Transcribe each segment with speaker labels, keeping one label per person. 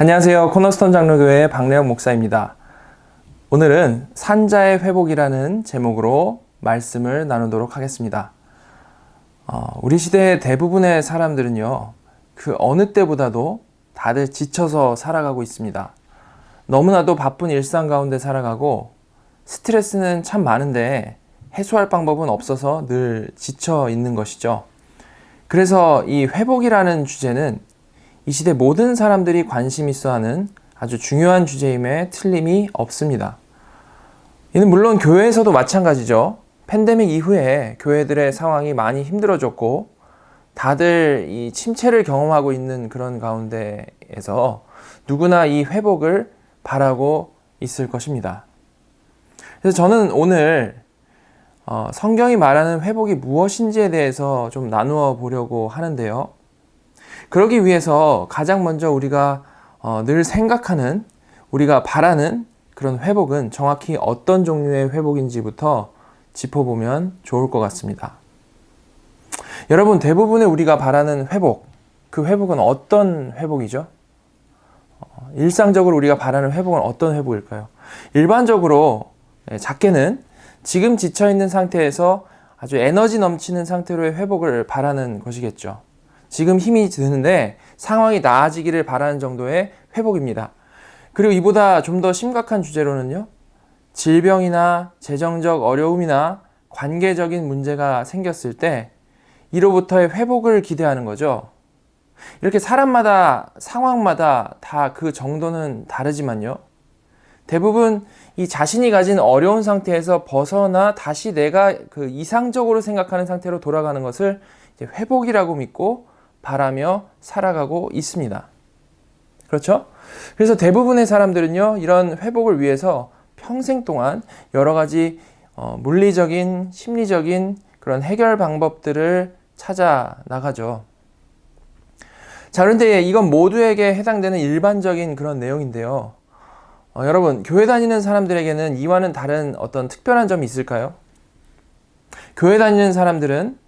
Speaker 1: 안녕하세요. 코너스톤 장로교회 박래영 목사입니다. 오늘은 산자의 회복이라는 제목으로 말씀을 나누도록 하겠습니다. 우리 시대의 대부분의 사람들은요, 그 어느 때보다도 다들 지쳐서 살아가고 있습니다. 너무나도 바쁜 일상 가운데 살아가고 스트레스는 참 많은데 해소할 방법은 없어서 늘 지쳐 있는 것이죠. 그래서 이 회복이라는 주제는 이 시대 모든 사람들이 관심 있어 하는 아주 중요한 주제임에 틀림이 없습니다. 이는 물론 교회에서도 마찬가지죠. 팬데믹 이후에 교회들의 상황이 많이 힘들어졌고 다들 이 침체를 경험하고 있는 그런 가운데에서 누구나 이 회복을 바라고 있을 것입니다. 그래서 저는 오늘 성경이 말하는 회복이 무엇인지에 대해서 좀 나누어 보려고 하는데요. 그러기 위해서 가장 먼저 우리가 늘 생각하는, 우리가 바라는 그런 회복은 정확히 어떤 종류의 회복인지부터 짚어보면 좋을 것 같습니다. 여러분, 대부분의 우리가 바라는 회복, 그 회복은 어떤 회복이죠? 일상적으로 우리가 바라는 회복은 어떤 회복일까요? 일반적으로 작게는 지금 지쳐있는 상태에서 아주 에너지 넘치는 상태로의 회복을 바라는 것이겠죠. 지금 힘이 드는데 상황이 나아지기를 바라는 정도의 회복입니다. 그리고 이보다 좀 더 심각한 주제로는요, 질병이나 재정적 어려움이나 관계적인 문제가 생겼을 때 이로부터의 회복을 기대하는 거죠. 이렇게 사람마다 상황마다 다 그 정도는 다르지만요, 대부분 이 자신이 가진 어려운 상태에서 벗어나 다시 내가 그 이상적으로 생각하는 상태로 돌아가는 것을 이제 회복이라고 믿고 바라며 살아가고 있습니다. 그렇죠? 그래서 대부분의 사람들은요, 이런 회복을 위해서 평생 동안 여러 가지 물리적인, 심리적인 그런 해결 방법들을 찾아 나가죠. 자, 그런데 이건 모두에게 해당되는 일반적인 그런 내용인데요. 여러분, 교회 다니는 사람들에게는 이와는 다른 어떤 특별한 점이 있을까요? 교회 다니는 사람들은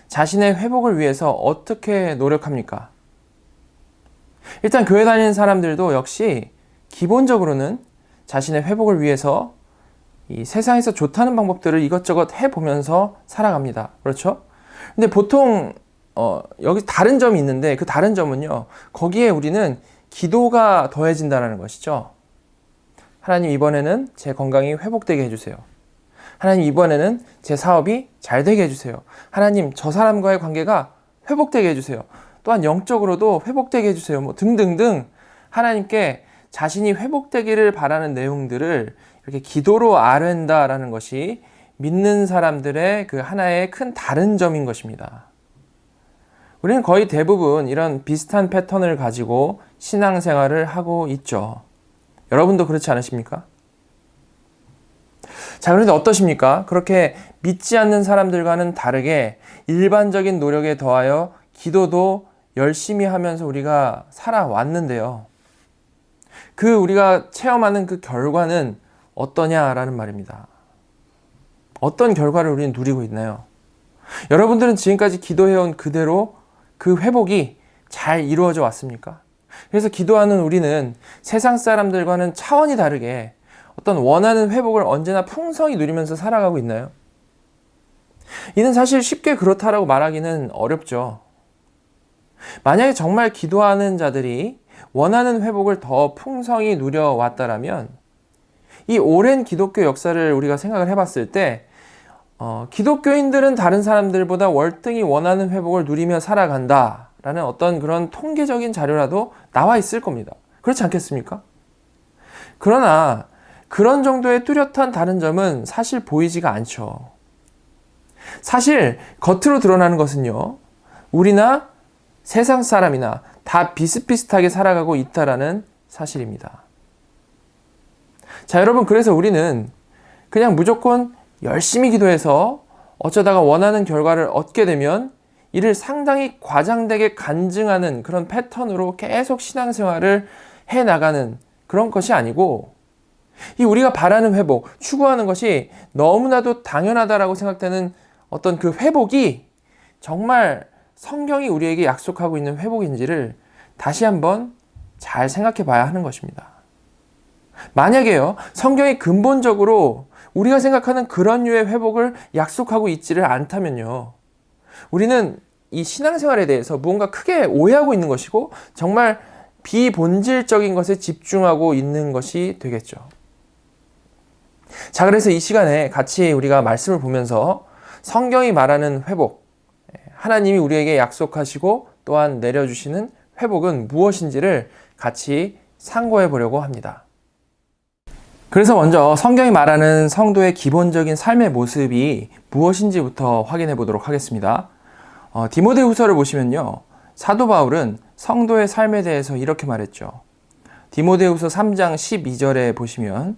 Speaker 1: 자신의 회복을 위해서 어떻게 노력합니까? 일단 교회 다니는 사람들도 역시 기본적으로는 자신의 회복을 위해서 이 세상에서 좋다는 방법들을 이것저것 해보면서 살아갑니다. 그렇죠? 근데 보통 여기 다른 점이 있는데 그 다른 점은요, 거기에 우리는 기도가 더해진다는 것이죠. 하나님, 이번에는 제 건강이 회복되게 해주세요. 하나님, 이번에는 제 사업이 잘 되게 해주세요. 하나님, 저 사람과의 관계가 회복되게 해주세요. 또한 영적으로도 회복되게 해주세요. 뭐 등등등 하나님께 자신이 회복되기를 바라는 내용들을 이렇게 기도로 아뢰는다라는 것이 믿는 사람들의 그 하나의 큰 다른 점인 것입니다. 우리는 거의 대부분 이런 비슷한 패턴을 가지고 신앙생활을 하고 있죠. 여러분도 그렇지 않으십니까? 자, 그런데 어떠십니까? 그렇게 믿지 않는 사람들과는 다르게 일반적인 노력에 더하여 기도도 열심히 하면서 우리가 살아왔는데요. 그 우리가 체험하는 그 결과는 어떠냐라는 말입니다. 어떤 결과를 우리는 누리고 있나요? 여러분들은 지금까지 기도해온 그대로 그 회복이 잘 이루어져 왔습니까? 그래서 기도하는 우리는 세상 사람들과는 차원이 다르게 어떤 원하는 회복을 언제나 풍성히 누리면서 살아가고 있나요? 이는 사실 쉽게 그렇다라고 말하기는 어렵죠. 만약에 정말 기도하는 자들이 원하는 회복을 더 풍성히 누려왔다라면 이 오랜 기독교 역사를 우리가 생각을 해봤을 때 기독교인들은 다른 사람들보다 월등히 원하는 회복을 누리며 살아간다라는 어떤 그런 통계적인 자료라도 나와 있을 겁니다. 그렇지 않겠습니까? 그러나 그런 정도의 뚜렷한 다른 점은 사실 보이지가 않죠. 사실 겉으로 드러나는 것은요, 우리나 세상 사람이나 다 비슷비슷하게 살아가고 있다라는 사실입니다. 자, 여러분, 그래서 우리는 그냥 무조건 열심히 기도해서 어쩌다가 원하는 결과를 얻게 되면 이를 상당히 과장되게 간증하는 그런 패턴으로 계속 신앙생활을 해나가는 그런 것이 아니고, 이 우리가 바라는 회복, 추구하는 것이 너무나도 당연하다라고 생각되는 어떤 그 회복이 정말 성경이 우리에게 약속하고 있는 회복인지를 다시 한번 잘 생각해 봐야 하는 것입니다. 만약에요, 성경이 근본적으로 우리가 생각하는 그런 류의 회복을 약속하고 있지를 않다면요, 우리는 이 신앙생활에 대해서 무언가 크게 오해하고 있는 것이고 정말 비본질적인 것에 집중하고 있는 것이 되겠죠. 자, 그래서 이 시간에 같이 우리가 말씀을 보면서 성경이 말하는 회복, 하나님이 우리에게 약속하시고 또한 내려주시는 회복은 무엇인지를 같이 상고해 보려고 합니다. 그래서 먼저 성경이 말하는 성도의 기본적인 삶의 모습이 무엇인지부터 확인해 보도록 하겠습니다. 디모데후서를 보시면요, 사도 바울은 성도의 삶에 대해서 이렇게 말했죠. 디모데후서 3장 12절에 보시면,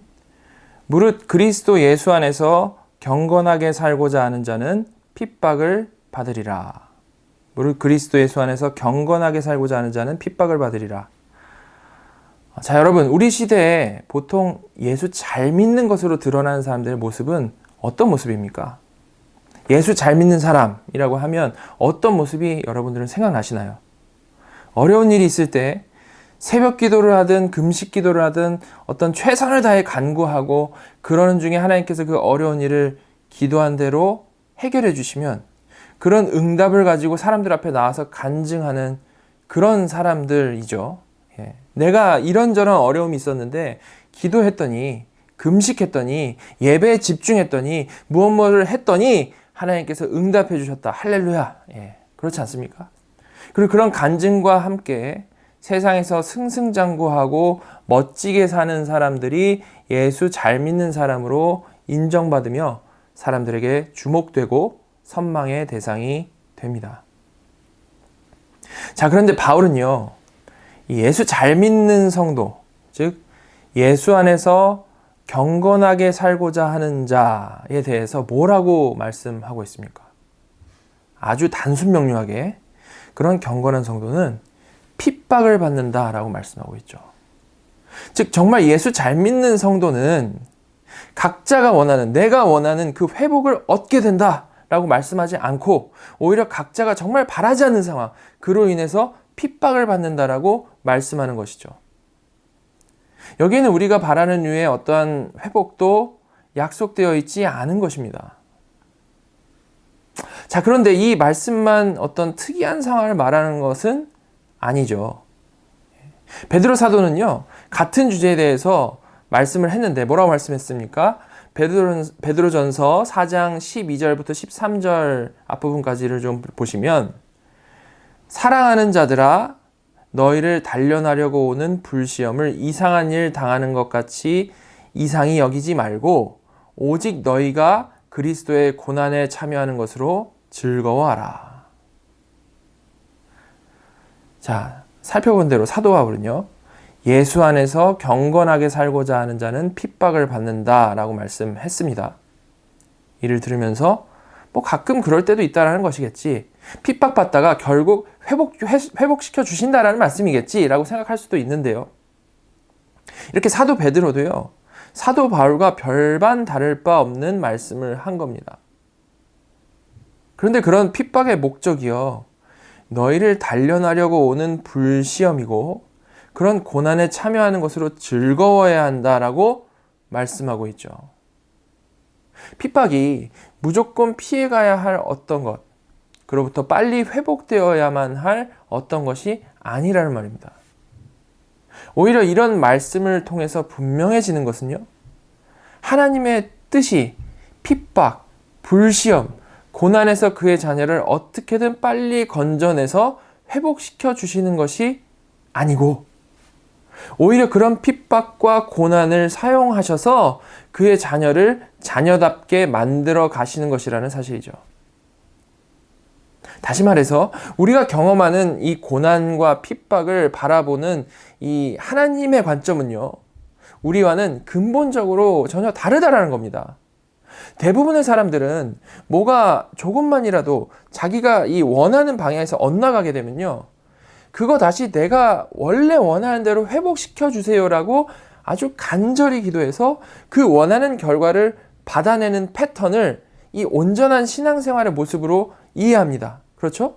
Speaker 1: 무릇 그리스도 예수 안에서 경건하게 살고자 하는 자는 핍박을 받으리라. 무릇 그리스도 예수 안에서 경건하게 살고자 하는 자는 핍박을 받으리라. 자, 여러분, 우리 시대에 보통 예수 잘 믿는 것으로 드러나는 사람들의 모습은 어떤 모습입니까? 예수 잘 믿는 사람이라고 하면 어떤 모습이 여러분들은 생각나시나요? 어려운 일이 있을 때 새벽 기도를 하든 금식 기도를 하든 어떤 최선을 다해 간구하고 그러는 중에 하나님께서 그 어려운 일을 기도한 대로 해결해 주시면 그런 응답을 가지고 사람들 앞에 나와서 간증하는 그런 사람들이죠. 내가 이런저런 어려움이 있었는데 기도했더니, 금식했더니, 예배에 집중했더니, 무엇을 했더니 하나님께서 응답해 주셨다. 할렐루야. 그렇지 않습니까? 그리고 그런 간증과 함께 세상에서 승승장구하고 멋지게 사는 사람들이 예수 잘 믿는 사람으로 인정받으며 사람들에게 주목되고 선망의 대상이 됩니다. 자, 그런데 바울은요, 예수 잘 믿는 성도, 즉 예수 안에서 경건하게 살고자 하는 자에 대해서 뭐라고 말씀하고 있습니까? 아주 단순 명료하게 그런 경건한 성도는 핍박을 받는다라고 말씀하고 있죠. 즉 정말 예수 잘 믿는 성도는 각자가 원하는, 내가 원하는 그 회복을 얻게 된다라고 말씀하지 않고 오히려 각자가 정말 바라지 않는 상황, 그로 인해서 핍박을 받는다라고 말씀하는 것이죠. 여기에는 우리가 바라는 류의 어떠한 회복도 약속되어 있지 않은 것입니다. 자, 그런데 이 말씀만 어떤 특이한 상황을 말하는 것은 아니죠. 베드로 사도는요, 같은 주제에 대해서 말씀을 했는데 뭐라고 말씀했습니까? 베드로전서 4장 12절부터 13절 앞부분까지를 좀 보시면, 사랑하는 자들아, 너희를 단련하려고 오는 불시험을 이상한 일 당하는 것 같이 이상히 여기지 말고 오직 너희가 그리스도의 고난에 참여하는 것으로 즐거워하라. 자, 살펴본 대로 사도 바울은요, 예수 안에서 경건하게 살고자 하는 자는 핍박을 받는다라고 말씀했습니다. 이를 들으면서 가끔 그럴 때도 있다라는 것이겠지, 핍박받다가 결국 회복시켜 주신다라는 말씀이겠지라고 생각할 수도 있는데요. 이렇게 사도 베드로도요, 사도 바울과 별반 다를 바 없는 말씀을 한 겁니다. 그런데 그런 핍박의 목적이요, 너희를 단련하려고 오는 불시험이고 그런 고난에 참여하는 것으로 즐거워해야 한다라고 말씀하고 있죠. 핍박이 무조건 피해가야 할 어떤 것, 그로부터 빨리 회복되어야만 할 어떤 것이 아니라는 말입니다. 오히려 이런 말씀을 통해서 분명해지는 것은요, 하나님의 뜻이 핍박, 불시험, 고난에서 그의 자녀를 어떻게든 빨리 건져내서 회복시켜 주시는 것이 아니고, 오히려 그런 핍박과 고난을 사용하셔서 그의 자녀를 자녀답게 만들어 가시는 것이라는 사실이죠. 다시 말해서 우리가 경험하는 이 고난과 핍박을 바라보는 이 하나님의 관점은요, 우리와는 근본적으로 전혀 다르다라는 겁니다. 대부분의 사람들은 뭐가 조금만이라도 자기가 이 원하는 방향에서 엇나가게 되면요, 그거 다시 내가 원래 원하는 대로 회복시켜 주세요라고 아주 간절히 기도해서 그 원하는 결과를 받아내는 패턴을 이 온전한 신앙생활의 모습으로 이해합니다. 그렇죠?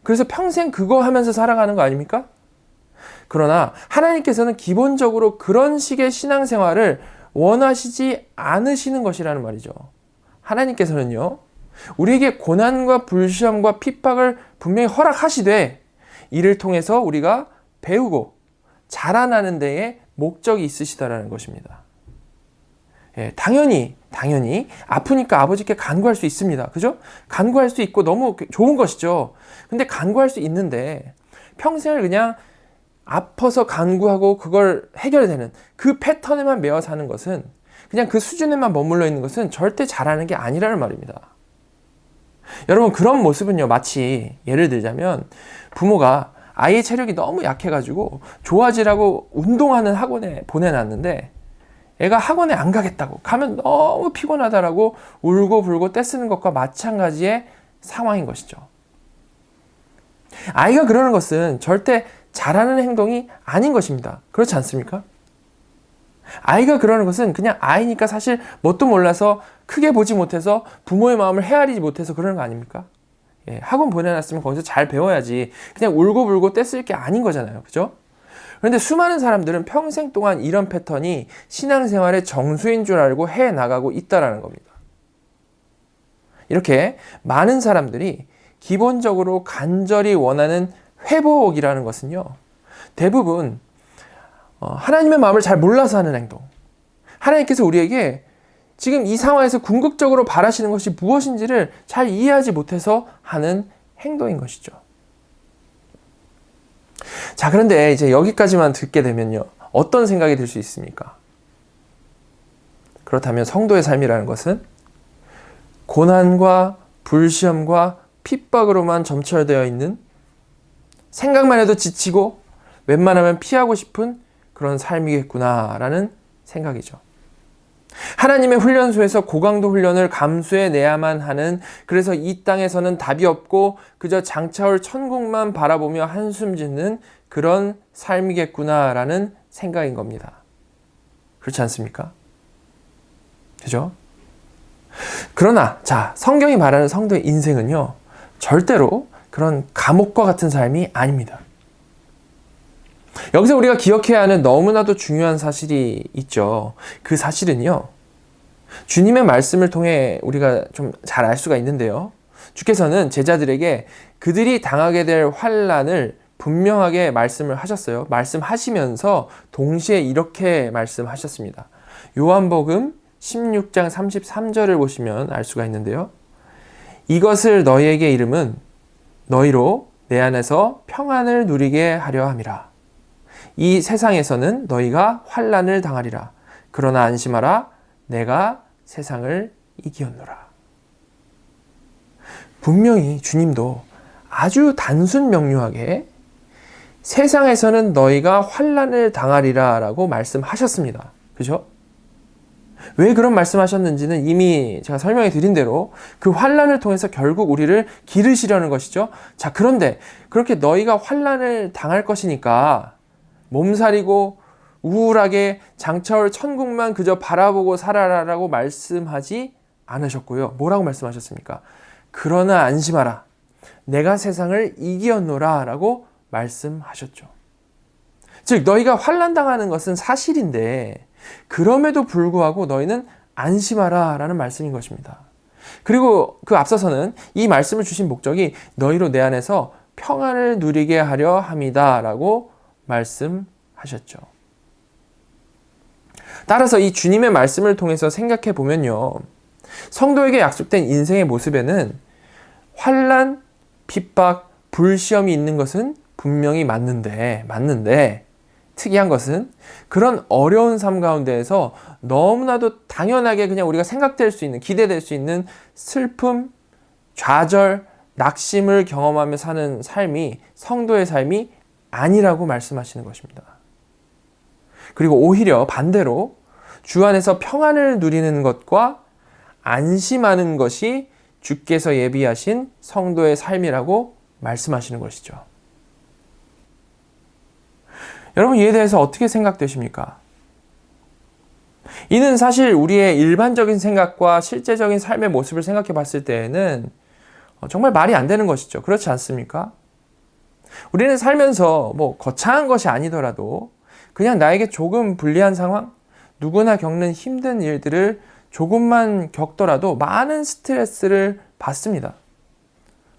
Speaker 1: 그래서 평생 그거 하면서 살아가는 거 아닙니까? 그러나 하나님께서는 기본적으로 그런 식의 신앙생활을 원하시지 않으시는 것이라는 말이죠. 하나님께서는요, 우리에게 고난과 불시험과 핍박을 분명히 허락하시되 이를 통해서 우리가 배우고 자라나는 데에 목적이 있으시다라는 것입니다. 예, 당연히 아프니까 아버지께 간구할 수 있습니다. 그죠? 간구할 수 있고 너무 좋은 것이죠. 근데 간구할 수 있는데 평생을 그냥 아파서 간구하고 그걸 해결되는 그 패턴에만 매어 사는 것은, 그냥 그 수준에만 머물러 있는 것은 절대 잘하는 게 아니라는 말입니다. 여러분, 그런 모습은요, 마치 예를 들자면 부모가 아이의 체력이 너무 약해가지고 좋아지라고 운동하는 학원에 보내놨는데 애가 학원에 안 가겠다고, 가면 너무 피곤하다라고 울고 불고 떼쓰는 것과 마찬가지의 상황인 것이죠. 아이가 그러는 것은 절대 잘하는 행동이 아닌 것입니다. 그렇지 않습니까? 아이가 그러는 것은 그냥 아이니까 사실 뭣도 몰라서 크게 보지 못해서 부모의 마음을 헤아리지 못해서 그러는 거 아닙니까? 예, 학원 보내놨으면 거기서 잘 배워야지, 그냥 울고불고 떼쓸 게 아닌 거잖아요. 그죠? 그런데 수많은 사람들은 평생 동안 이런 패턴이 신앙생활의 정수인 줄 알고 해나가고 있다는 겁니다. 이렇게 많은 사람들이 기본적으로 간절히 원하는 회복이라는 것은요, 대부분 하나님의 마음을 잘 몰라서 하는 행동, 하나님께서 우리에게 지금 이 상황에서 궁극적으로 바라시는 것이 무엇인지를 잘 이해하지 못해서 하는 행동인 것이죠. 자, 그런데 이제 여기까지만 듣게 되면요, 어떤 생각이 들 수 있습니까? 그렇다면 성도의 삶이라는 것은 고난과 불시험과 핍박으로만 점철되어 있는, 생각만 해도 지치고 웬만하면 피하고 싶은 그런 삶이겠구나라는 생각이죠. 하나님의 훈련소에서 고강도 훈련을 감수해내야만 하는, 그래서 이 땅에서는 답이 없고 그저 장차올 천국만 바라보며 한숨 짓는 그런 삶이겠구나라는 생각인 겁니다. 그렇지 않습니까? 그죠? 그러나 자, 성경이 말하는 성도의 인생은요, 절대로 그런 감옥과 같은 삶이 아닙니다. 여기서 우리가 기억해야 하는 너무나도 중요한 사실이 있죠. 그 사실은요, 주님의 말씀을 통해 우리가 좀 잘 알 수가 있는데요, 주께서는 제자들에게 그들이 당하게 될 환난을 분명하게 말씀을 하셨어요. 말씀하시면서 동시에 이렇게 말씀하셨습니다. 요한복음 16장 33절을 보시면 알 수가 있는데요, 이것을 너희에게 이름은 너희로 내 안에서 평안을 누리게 하려 함이라. 이 세상에서는 너희가 환난을 당하리라. 그러나 안심하라. 내가 세상을 이기었노라. 분명히 주님도 아주 단순 명료하게 세상에서는 너희가 환난을 당하리라 라고 말씀하셨습니다. 그죠? 왜 그런 말씀하셨는지는 이미 제가 설명해 드린 대로 그 환난을 통해서 결국 우리를 기르시려는 것이죠. 자, 그런데 그렇게 너희가 환난을 당할 것이니까 몸살이고 우울하게 장차올 천국만 그저 바라보고 살아라라고 말씀하지 않으셨고요. 뭐라고 말씀하셨습니까? 그러나 안심하라. 내가 세상을 이기었노라 라고 말씀하셨죠. 즉, 너희가 환난당하는 것은 사실인데 그럼에도 불구하고 너희는 안심하라 라는 말씀인 것입니다. 그리고 그 앞서서는 이 말씀을 주신 목적이 너희로 내 안에서 평안을 누리게 하려 함이다 라고 말씀하셨죠. 따라서 이 주님의 말씀을 통해서 생각해 보면요, 성도에게 약속된 인생의 모습에는 환난, 핍박, 불시험이 있는 것은 분명히 맞는데 특이한 것은 그런 어려운 삶 가운데에서 너무나도 당연하게 그냥 우리가 생각될 수 있는, 기대될 수 있는 슬픔, 좌절, 낙심을 경험하며 사는 삶이 성도의 삶이 아니라고 말씀하시는 것입니다. 그리고 오히려 반대로 주 안에서 평안을 누리는 것과 안심하는 것이 주께서 예비하신 성도의 삶이라고 말씀하시는 것이죠. 여러분, 이에 대해서 어떻게 생각되십니까? 이는 사실 우리의 일반적인 생각과 실제적인 삶의 모습을 생각해 봤을 때에는 정말 말이 안 되는 것이죠. 그렇지 않습니까? 우리는 살면서 거창한 것이 아니더라도 그냥 나에게 조금 불리한 상황, 누구나 겪는 힘든 일들을 조금만 겪더라도 많은 스트레스를 받습니다.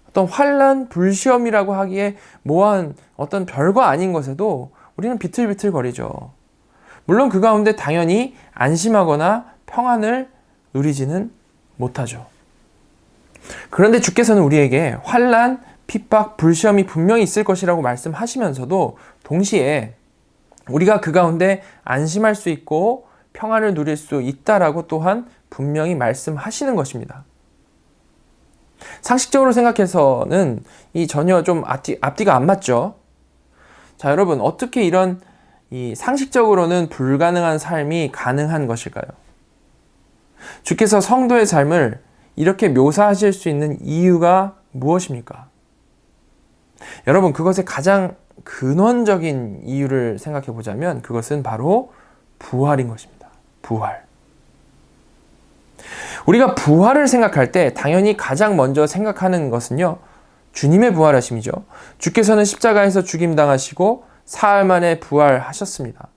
Speaker 1: 어떤 환난, 불시험이라고 하기에 뭐한 어떤 별거 아닌 것에도 우리는 비틀비틀거리죠. 물론 그 가운데 당연히 안심하거나 평안을 누리지는 못하죠. 그런데 주께서는 우리에게 환난, 핍박, 불시험이 분명히 있을 것이라고 말씀하시면서도 동시에 우리가 그 가운데 안심할 수 있고 평안을 누릴 수 있다라고 또한 분명히 말씀하시는 것입니다. 상식적으로 생각해서는 이 전혀 좀 앞뒤가 안 맞죠. 자, 여러분, 어떻게 이런 이 상식적으로는 불가능한 삶이 가능한 것일까요? 주께서 성도의 삶을 이렇게 묘사하실 수 있는 이유가 무엇입니까? 여러분, 그것의 가장 근원적인 이유를 생각해 보자면 그것은 바로 부활인 것입니다. 부활. 우리가 부활을 생각할 때 당연히 가장 먼저 생각하는 것은요, 주님의 부활하심이죠. 주께서는 십자가에서 죽임당하시고 사흘 만에 부활하셨습니다.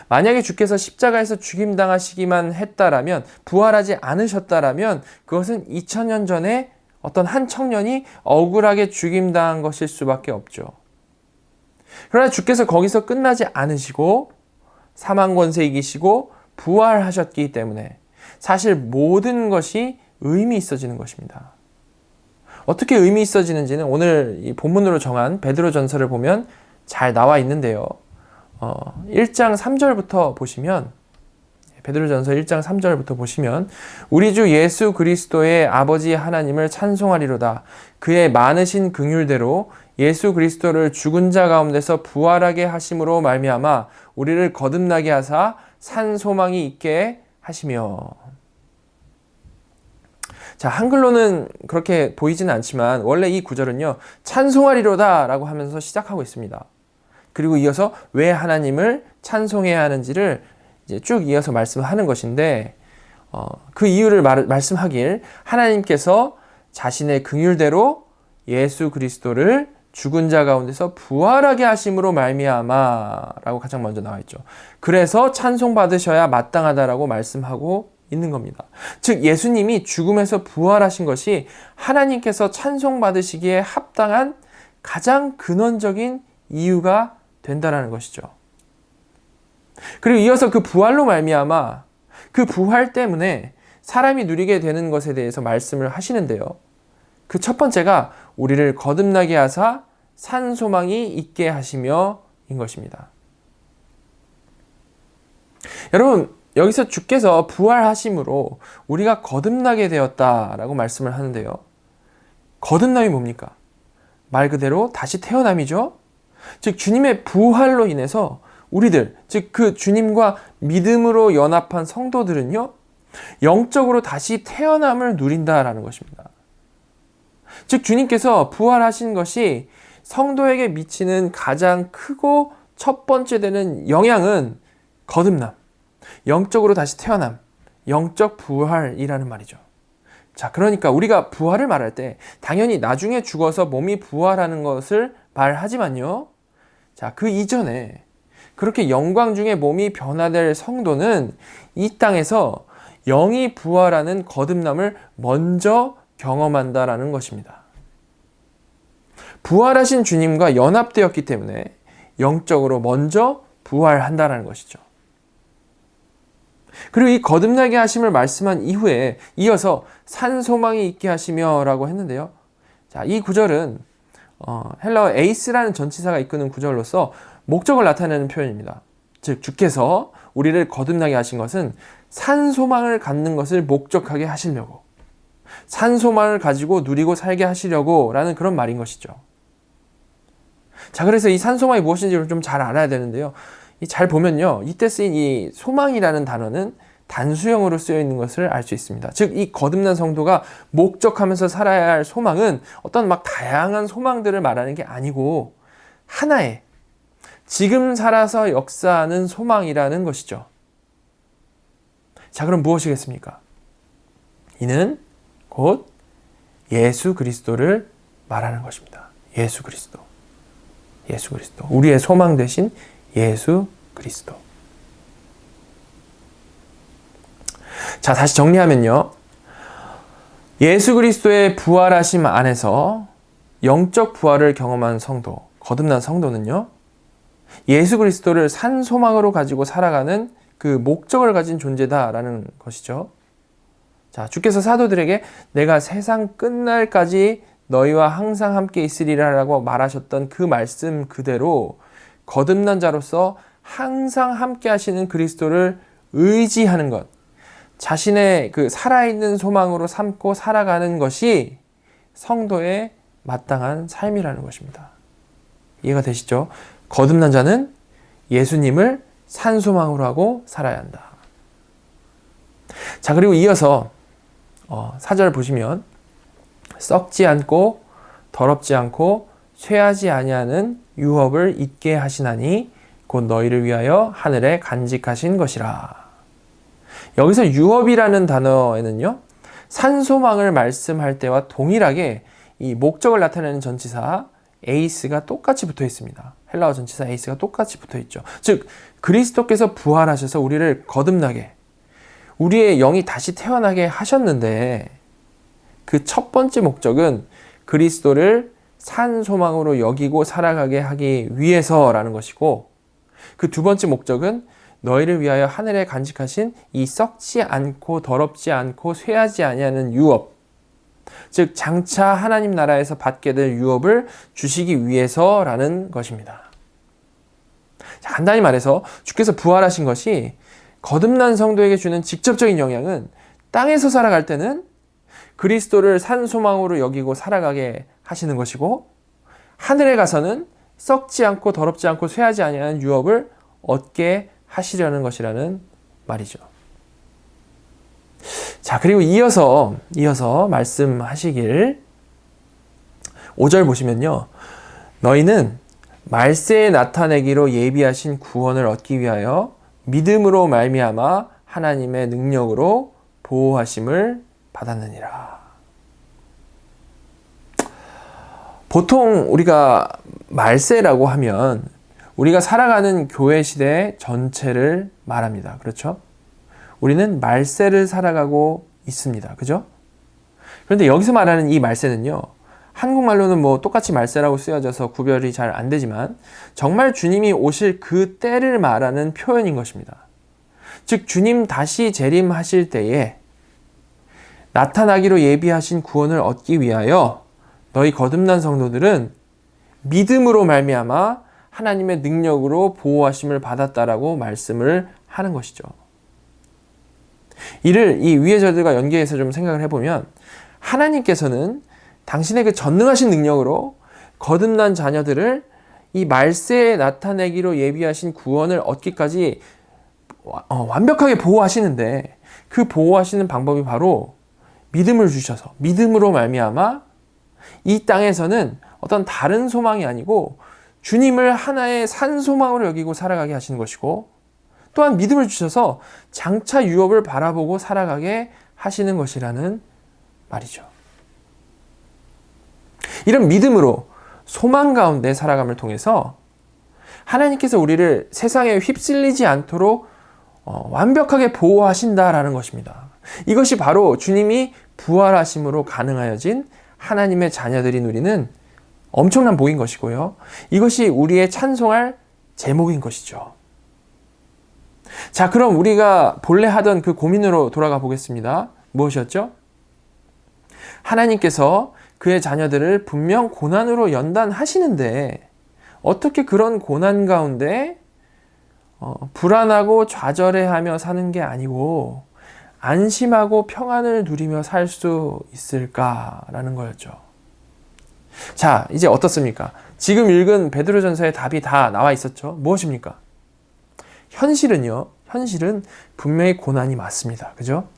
Speaker 1: 만약에 주께서 십자가에서 죽임당하시기만 했다라면, 부활하지 않으셨다라면 그것은 2000년 전에 어떤 한 청년이 억울하게 죽임당한 것일 수밖에 없죠. 그러나 주께서 거기서 끝나지 않으시고 사망 권세 이기시고 부활하셨기 때문에 사실 모든 것이 의미 있어지는 것입니다. 어떻게 의미 있어지는지는 오늘 이 본문으로 정한 베드로전서를 보면 잘 나와 있는데요. 1장 3절부터 보시면, 베드로전서 1장 3절부터 보시면, 우리 주 예수 그리스도의 아버지 하나님을 찬송하리로다. 그의 많으신 긍휼대로 예수 그리스도를 죽은 자 가운데서 부활하게 하심으로 말미암아 우리를 거듭나게 하사 산 소망이 있게 하시며. 자, 한글로는 그렇게 보이지는 않지만 원래 이 구절은요, 찬송하리로다 라고 하면서 시작하고 있습니다. 그리고 이어서 왜 하나님을 찬송해야 하는지를 이제 쭉 이어서 말씀하는 것인데, 그 이유를 말씀하길, 하나님께서 자신의 긍휼대로 예수 그리스도를 죽은 자 가운데서 부활하게 하심으로 말미암아 라고 가장 먼저 나와 있죠. 그래서 찬송받으셔야 마땅하다라고 말씀하고 있는 겁니다. 즉, 예수님이 죽음에서 부활하신 것이 하나님께서 찬송받으시기에 합당한 가장 근원적인 이유가 된다라는 것이죠. 그리고 이어서 그 부활로 말미암아 그 부활 때문에 사람이 누리게 되는 것에 대해서 말씀을 하시는데요. 그 첫 번째가 우리를 거듭나게 하사 산 소망이 있게 하시며 인 것입니다. 여러분, 여기서 주께서 부활하심으로 우리가 거듭나게 되었다라고 말씀을 하는데요. 거듭남이 뭡니까? 말 그대로 다시 태어남이죠. 즉, 주님의 부활로 인해서 우리들, 즉 그 주님과 믿음으로 연합한 성도들은요, 영적으로 다시 태어남을 누린다라는 것입니다. 즉, 주님께서 부활하신 것이 성도에게 미치는 가장 크고 첫 번째 되는 영향은 거듭남, 영적으로 다시 태어남, 영적 부활이라는 말이죠. 자, 그러니까 우리가 부활을 말할 때 당연히 나중에 죽어서 몸이 부활하는 것을 말하지만요. 자, 그 이전에 그렇게 영광 중에 몸이 변화될 성도는 이 땅에서 영이 부활하는 거듭남을 먼저 경험한다라는 것입니다. 부활하신 주님과 연합되었기 때문에 영적으로 먼저 부활한다라는 것이죠. 그리고 이 거듭나게 하심을 말씀한 이후에 이어서 산 소망이 있게 하시며 라고 했는데요. 자, 이 구절은 헬라어 에이스라는 전치사가 이끄는 구절로서 목적을 나타내는 표현입니다. 즉, 주께서 우리를 거듭나게 하신 것은 산 소망을 갖는 것을 목적하게 하시려고, 산 소망을 가지고 누리고 살게 하시려고 라는 그런 말인 것이죠. 자, 그래서 이 산 소망이 무엇인지를 좀 잘 알아야 되는데요. 잘 보면요, 이때 쓰인 이 소망이라는 단어는 단수형으로 쓰여 있는 것을 알 수 있습니다. 즉, 이 거듭난 성도가 목적하면서 살아야 할 소망은 어떤 막 다양한 소망들을 말하는 게 아니고 하나의 지금 살아서 역사하는 소망이라는 것이죠. 자, 그럼 무엇이겠습니까? 이는 곧 예수 그리스도를 말하는 것입니다. 예수 그리스도. 예수 그리스도. 우리의 소망 되신 예수 그리스도. 자, 다시 정리하면요. 예수 그리스도의 부활하심 안에서 영적 부활을 경험한 성도, 거듭난 성도는요, 예수 그리스도를 산 소망으로 가지고 살아가는 그 목적을 가진 존재다라는 것이죠. 자, 주께서 사도들에게 내가 세상 끝날까지 너희와 항상 함께 있으리라라고 말하셨던 그 말씀 그대로 거듭난 자로서 항상 함께 하시는 그리스도를 의지하는 것, 자신의 그 살아있는 소망으로 삼고 살아가는 것이 성도의 마땅한 삶이라는 것입니다. 이해가 되시죠? 거듭난 자는 예수님을 산 소망으로 하고 살아야 한다. 자, 그리고 이어서 4절 보시면 썩지 않고 더럽지 않고 쇠하지 아니하는 유업을 잊게 하시나니 곧 너희를 위하여 하늘에 간직하신 것이라. 여기서 유업이라는 단어에는요, 산소망을 말씀할 때와 동일하게 이 목적을 나타내는 전치사 에이스가 똑같이 붙어 있습니다. 헬라어 전치사 에이스가 똑같이 붙어 있죠. 즉 그리스도께서 부활하셔서 우리를 거듭나게, 우리의 영이 다시 태어나게 하셨는데 그 첫 번째 목적은 그리스도를 산 소망으로 여기고 살아가게 하기 위해서라는 것이고, 그 두 번째 목적은 너희를 위하여 하늘에 간직하신 이 썩지 않고 더럽지 않고 쇠하지 아니하는 유업, 즉 장차 하나님 나라에서 받게 될 유업을 주시기 위해서라는 것입니다. 자, 간단히 말해서 주께서 부활하신 것이 거듭난 성도에게 주는 직접적인 영향은 땅에서 살아갈 때는 그리스도를 산 소망으로 여기고 살아가게 하시는 것이고, 하늘에 가서는 썩지 않고 더럽지 않고 쇠하지 아니하는 유업을 얻게 하시려는 것이라는 말이죠. 자, 그리고 이어서 말씀하시길 5절 보시면요. 너희는 말세에 나타내기로 예비하신 구원을 얻기 위하여 믿음으로 말미암아 하나님의 능력으로 보호하심을 받았느니라. 보통 우리가 말세라고 하면 우리가 살아가는 교회 시대 전체를 말합니다. 그렇죠? 우리는 말세를 살아가고 있습니다. 그죠? 그런데 여기서 말하는 이 말세는요, 한국말로는 뭐 똑같이 말세라고 쓰여져서 구별이 잘 안 되지만 정말 주님이 오실 그 때를 말하는 표현인 것입니다. 즉 주님 다시 재림하실 때에 나타나기로 예비하신 구원을 얻기 위하여 너희 거듭난 성도들은 믿음으로 말미암아 하나님의 능력으로 보호하심을 받았다라고 말씀을 하는 것이죠. 이를 이 위의 절들과 연계해서 좀 생각을 해보면, 하나님께서는 당신의 그 전능하신 능력으로 거듭난 자녀들을 이 말세에 나타내기로 예비하신 구원을 얻기까지 완벽하게 보호하시는데, 그 보호하시는 방법이 바로 믿음을 주셔서 믿음으로 말미암아 이 땅에서는 어떤 다른 소망이 아니고 주님을 하나의 산 소망으로 여기고 살아가게 하시는 것이고, 또한 믿음을 주셔서 장차 유업을 바라보고 살아가게 하시는 것이라는 말이죠. 이런 믿음으로 소망 가운데 살아감을 통해서 하나님께서 우리를 세상에 휩쓸리지 않도록 완벽하게 보호하신다라는 것입니다. 이것이 바로 주님이 부활하심으로 가능하여진 하나님의 자녀들이 누리는 엄청난 복인 것이고요. 이것이 우리의 찬송할 제목인 것이죠. 자, 그럼 우리가 본래 하던 그 고민으로 돌아가 보겠습니다. 무엇이었죠? 하나님께서 그의 자녀들을 분명 고난으로 연단하시는데 어떻게 그런 고난 가운데 불안하고 좌절해하며 사는 게 아니고 안심하고 평안을 누리며 살 수 있을까라는 거였죠. 자, 이제 어떻습니까? 지금 읽은 베드로전서의 답이 다 나와 있었죠. 무엇입니까? 현실은 분명히 고난이 맞습니다. 그죠?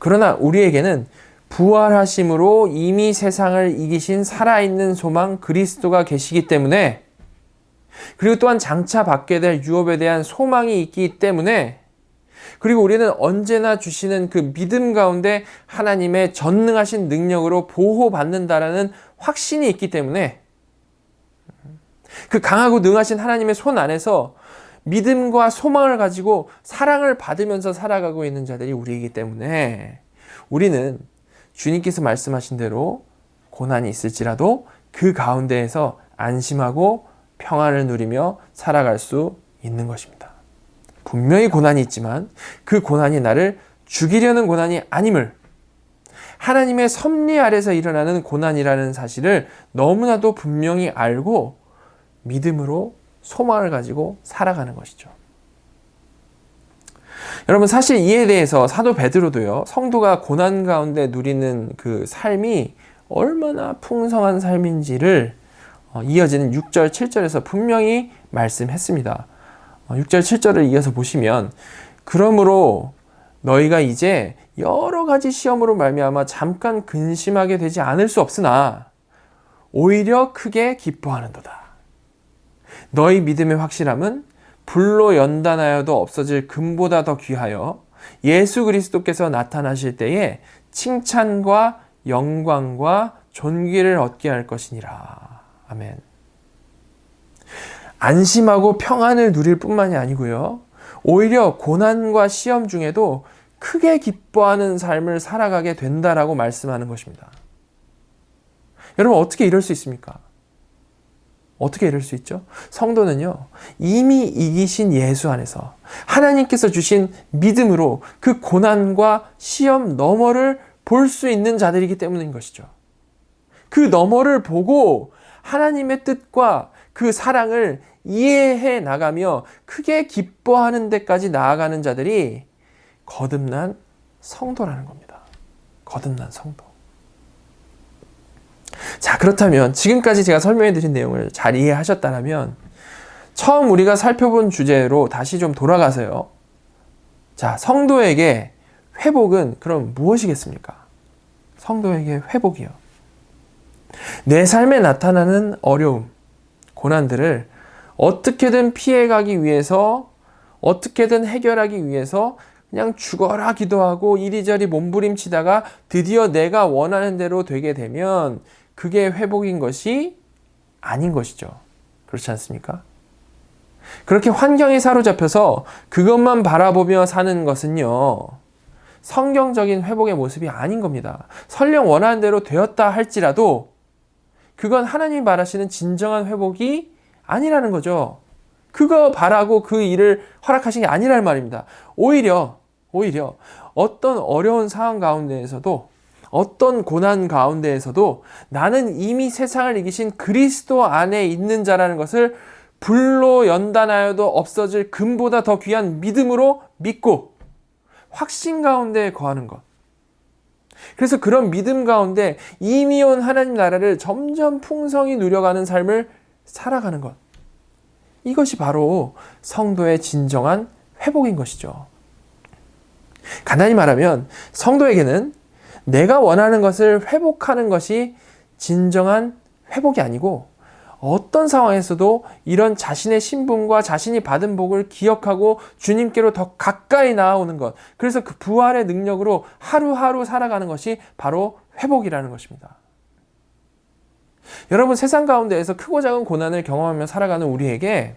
Speaker 1: 그러나 우리에게는 부활하심으로 이미 세상을 이기신 살아있는 소망 그리스도가 계시기 때문에, 그리고 또한 장차 받게 될 유업에 대한 소망이 있기 때문에, 그리고 우리는 언제나 주시는 그 믿음 가운데 하나님의 전능하신 능력으로 보호받는다라는 확신이 있기 때문에 그 강하고 능하신 하나님의 손 안에서 믿음과 소망을 가지고 사랑을 받으면서 살아가고 있는 자들이 우리이기 때문에 우리는 주님께서 말씀하신 대로 고난이 있을지라도 그 가운데에서 안심하고 평안을 누리며 살아갈 수 있는 것입니다. 분명히 고난이 있지만 그 고난이 나를 죽이려는 고난이 아님을, 하나님의 섭리 아래서 일어나는 고난이라는 사실을 너무나도 분명히 알고 믿음으로 소망을 가지고 살아가는 것이죠. 여러분, 사실 이에 대해서 사도 베드로도요, 성도가 고난 가운데 누리는 그 삶이 얼마나 풍성한 삶인지를 이어지는 6절, 7절에서 분명히 말씀했습니다. 6절, 7절을 이어서 보시면, 그러므로 너희가 이제 여러 가지 시험으로 말미암아 잠깐 근심하게 되지 않을 수 없으나 오히려 크게 기뻐하는도다. 너희 믿음의 확실함은 불로 연단하여도 없어질 금보다 더 귀하여 예수 그리스도께서 나타나실 때에 칭찬과 영광과 존귀를 얻게 할 것이니라. 아멘. 안심하고 평안을 누릴 뿐만이 아니고요, 오히려 고난과 시험 중에도 크게 기뻐하는 삶을 살아가게 된다라고 말씀하는 것입니다. 여러분, 어떻게 이럴 수 있습니까? 어떻게 이럴 수 있죠? 성도는요, 이미 이기신 예수 안에서 하나님께서 주신 믿음으로 그 고난과 시험 너머를 볼 수 있는 자들이기 때문인 것이죠. 그 너머를 보고 하나님의 뜻과 그 사랑을 이해해 나가며 크게 기뻐하는 데까지 나아가는 자들이 거듭난 성도라는 겁니다. 거듭난 성도. 자, 그렇다면 지금까지 제가 설명해 드린 내용을 잘 이해하셨다면 처음 우리가 살펴본 주제로 다시 좀 돌아가서요. 자, 성도에게 회복은 그럼 무엇이겠습니까? 성도에게 회복이요. 내 삶에 나타나는 어려움, 고난들을 어떻게든 피해가기 위해서, 어떻게든 해결하기 위해서 그냥 죽어라 기도하고 이리저리 몸부림치다가 드디어 내가 원하는 대로 되게 되면 그게 회복인 것이 아닌 것이죠. 그렇지 않습니까? 그렇게 환경에 사로잡혀서 그것만 바라보며 사는 것은요, 성경적인 회복의 모습이 아닌 겁니다. 설령 원하는 대로 되었다 할지라도 그건 하나님이 말하시는 진정한 회복이 아니라는 거죠. 그거 바라고 그 일을 허락하신 게 아니라는 말입니다. 오히려 어떤 어려운 상황 가운데에서도, 어떤 고난 가운데에서도 나는 이미 세상을 이기신 그리스도 안에 있는 자라는 것을 불로 연단하여도 없어질 금보다 더 귀한 믿음으로 믿고 확신 가운데 거하는 것. 그래서 그런 믿음 가운데 이미 온 하나님 나라를 점점 풍성히 누려가는 삶을 살아가는 것. 이것이 바로 성도의 진정한 회복인 것이죠. 간단히 말하면 성도에게는 내가 원하는 것을 회복하는 것이 진정한 회복이 아니고, 어떤 상황에서도 이런 자신의 신분과 자신이 받은 복을 기억하고 주님께로 더 가까이 나아오는 것, 그래서 그 부활의 능력으로 하루하루 살아가는 것이 바로 회복이라는 것입니다. 여러분, 세상 가운데에서 크고 작은 고난을 경험하며 살아가는 우리에게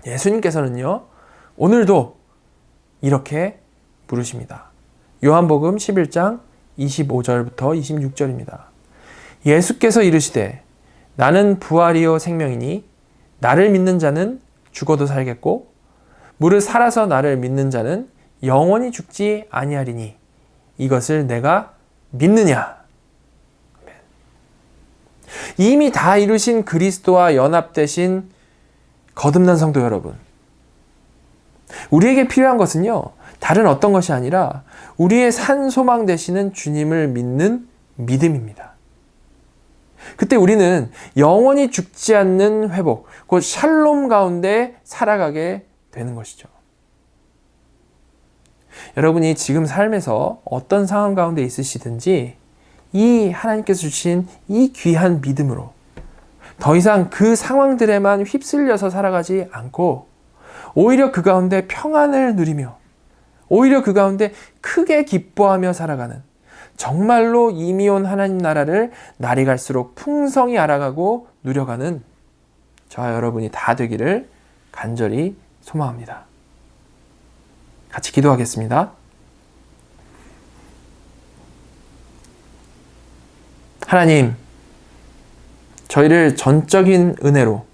Speaker 1: 예수님께서는요, 오늘도 이렇게 부르십니다. 요한복음 11장 25절부터 26절입니다. 예수께서 이르시되 나는 부활이요 생명이니 나를 믿는 자는 죽어도 살겠고 무릇 살아서 나를 믿는 자는 영원히 죽지 아니하리니 이것을 내가 믿느냐? 이미 다 이루신 그리스도와 연합되신 거듭난 성도 여러분, 우리에게 필요한 것은요, 다른 어떤 것이 아니라 우리의 산 소망 되시는 주님을 믿는 믿음입니다. 그때 우리는 영원히 죽지 않는 회복, 곧 샬롬 가운데 살아가게 되는 것이죠. 여러분이 지금 삶에서 어떤 상황 가운데 있으시든지 이 하나님께서 주신 이 귀한 믿음으로 더 이상 그 상황들에만 휩쓸려서 살아가지 않고 오히려 그 가운데 평안을 누리며 오히려 그 가운데 크게 기뻐하며 살아가는, 정말로 이미 온 하나님 나라를 날이 갈수록 풍성히 알아가고 누려가는 저와 여러분이 다 되기를 간절히 소망합니다. 같이 기도하겠습니다. 하나님, 저희를 전적인 은혜로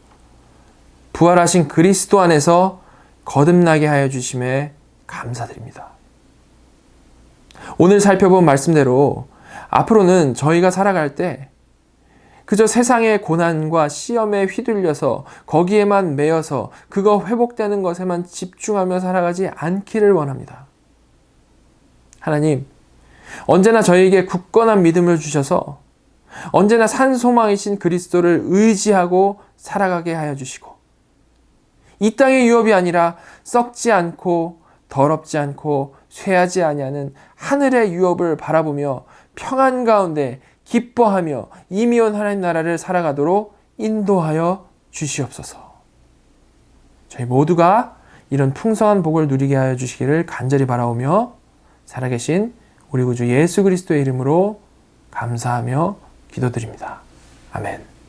Speaker 1: 부활하신 그리스도 안에서 거듭나게 하여 주심에 감사드립니다. 오늘 살펴본 말씀대로 앞으로는 저희가 살아갈 때 그저 세상의 고난과 시험에 휘둘려서 거기에만 매여서 그거 회복되는 것에만 집중하며 살아가지 않기를 원합니다. 하나님, 언제나 저희에게 굳건한 믿음을 주셔서 언제나 산 소망이신 그리스도를 의지하고 살아가게 하여 주시고 이 땅의 유업이 아니라 썩지 않고 더럽지 않고 쇠하지 아니하는 하늘의 유업을 바라보며 평안 가운데 기뻐하며 이미 온 하나님 나라를 살아가도록 인도하여 주시옵소서. 저희 모두가 이런 풍성한 복을 누리게 하여 주시기를 간절히 바라오며 살아계신 우리 구주 예수 그리스도의 이름으로 감사하며 기도드립니다. 아멘.